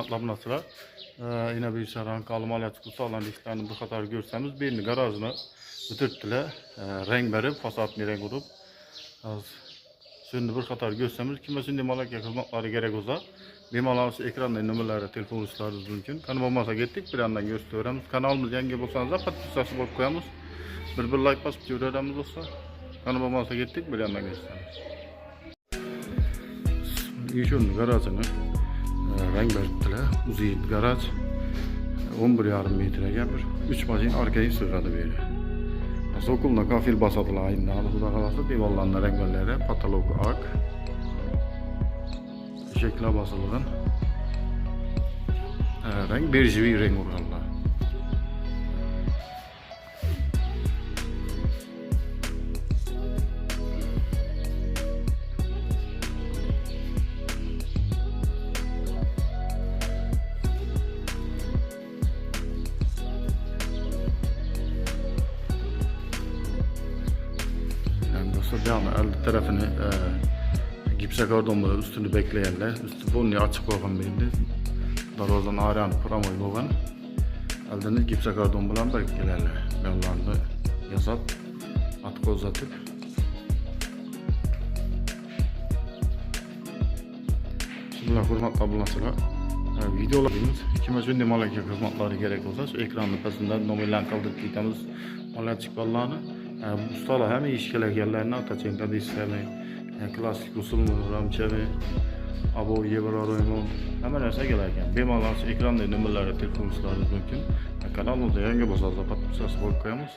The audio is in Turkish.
hurmatli obunachilar, yine bir şaran kalmalı açık sağlan işlerini bir kadar görsemiz birini garajını bitirdiler. Renk verip fasat renk vurup şimdi bir kadar görsemiz kime şimdi malaka hizmetleri gerek olsa bemalası ekranda numaraları telefon uçlarınız mümkün. Kanalıma gittik bir yandan gösteriyoruz. Kanalımız yangi bolsanız da patlatası bolup koyamiz. Bir like basıp görüremiz olsa kanalıma gittik bir yandan gösteririz. İşin garajını renk verdiler. Uzun garaj 11,5 metreye bir 3 başın arkayı sığadı böyle. Sokuluna kafil basadılar aynı alıda kalası divarlarına renklerle patolog ak şekle basılgan renk bejvi renk urganlar. Yani alt tarafını gipse kardon üstünü bekleyenler, üstü bunu açık olan belli. Darozdan aran pramoy boğan. Aldığınız gipse kardon bilan bekleyenler. Yollarını yazat, atık uzatıp. Şimdi hurmatli obunachilar, videolarımız kime shunday malaka xizmatlari gerek olsa şu ekranni pastida nomerlarni qoldirib ketamiz. Malaka chiqqanlarni ustalar hamma ish kelganlarni atachenka deysizlarmi, klassik usulmi, ramchami, abo yevroymi, hamma narsa kelar ekan. Bemalol ekranda nomerlari telefon uçlarınız mümkün. Kanalımızda yangi bo'lsa, podpisatsiya bo'lib qo'yamiz.